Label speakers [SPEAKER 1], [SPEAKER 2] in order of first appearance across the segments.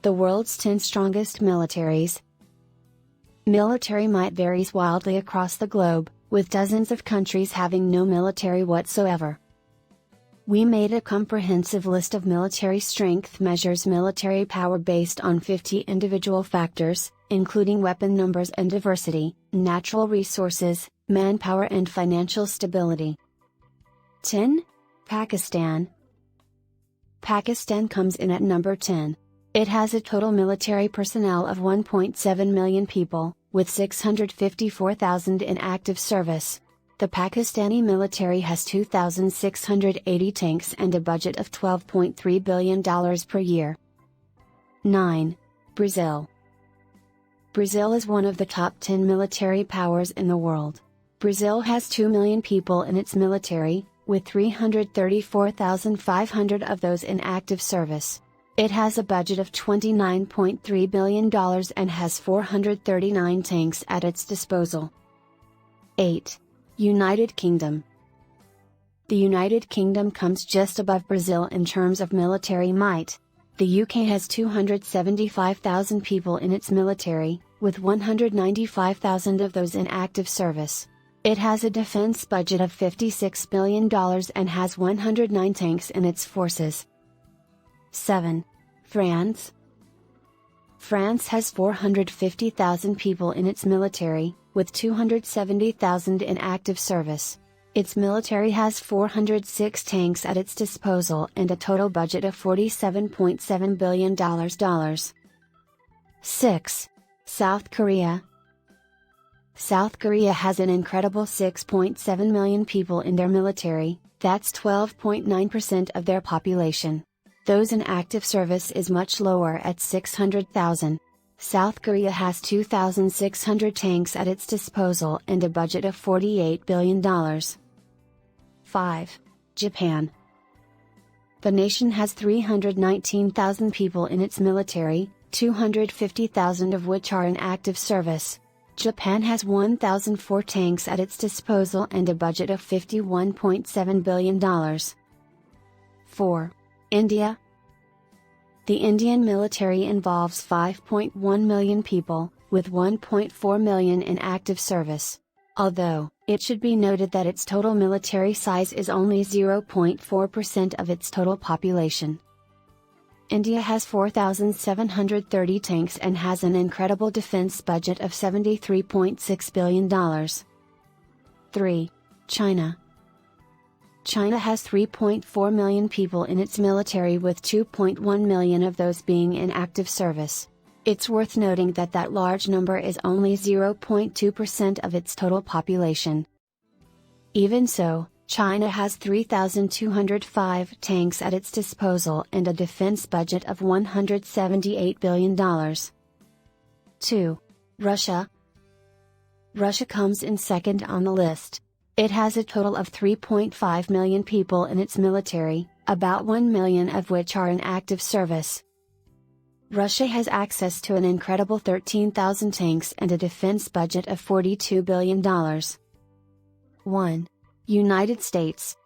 [SPEAKER 1] The world's 10 strongest militaries. Military might varies wildly across the globe, with dozens of countries having no military whatsoever. We made a comprehensive list of military strength measures military power based on 50 individual factors, including weapon numbers and diversity, natural resources, manpower and financial stability. 10. Pakistan. Pakistan comes in at number 10. It has a total military personnel of 1.7 million people, with 654,000 in active service. The Pakistani military has 2,680 tanks and a budget of $12.3 billion per year. 9. Brazil. Brazil is one of the top 10 military powers in the world. Brazil has 2 million people in its military, with 334,500 of those in active service. It has a budget of $29.3 billion and has 439 tanks at its disposal. 8. United Kingdom. The United Kingdom comes just above Brazil in terms of military might. The UK has 275,000 people in its military, with 195,000 of those in active service. It has a defense budget of $56 billion and has 109 tanks in its forces. 7. France. France has 450,000 people in its military, with 270,000 in active service. Its military has 406 tanks at its disposal and a total budget of $47.7 billion. 6. South Korea. South Korea has an incredible 6.7 million people in their military, that's 12.9% of their population. Those in active service is much lower at 600,000. South Korea has 2,600 tanks at its disposal and a budget of $48 billion. 5. Japan. The nation has 319,000 people in its military, 250,000 of which are in active service. Japan has 1,004 tanks at its disposal and a budget of $51.7 billion. 4. India. The Indian military involves 5.1 million people, with 1.4 million in active service. Although, it should be noted that its total military size is only 0.4% of its total population. India has 4,730 tanks and has an incredible defense budget of $73.6 billion. 3. China. China has 3.4 million people in its military with 2.1 million of those being in active service. It's worth noting that that large number is only 0.2% of its total population. Even so, China has 3,205 tanks at its disposal and a defense budget of $178 billion. 2. Russia. Russia comes in second on the list. It has a total of 3.5 million people in its military, about 1 million of which are in active service. Russia has access to an incredible 13,000 tanks and a defense budget of $42 billion. 1. United States.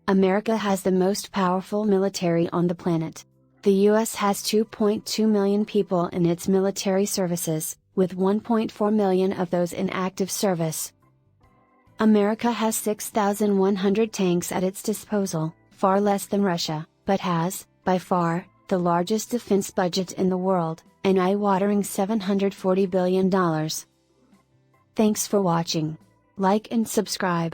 [SPEAKER 1] America has the most powerful military on the planet. The US has 2.2 million people in its military services, with 1.4 million of those in active service. America has 6,100 tanks at its disposal, far less than Russia, but has, by far, the largest defense budget in the world, an eye-watering $740 billion. Thanks for watching. Like and subscribe.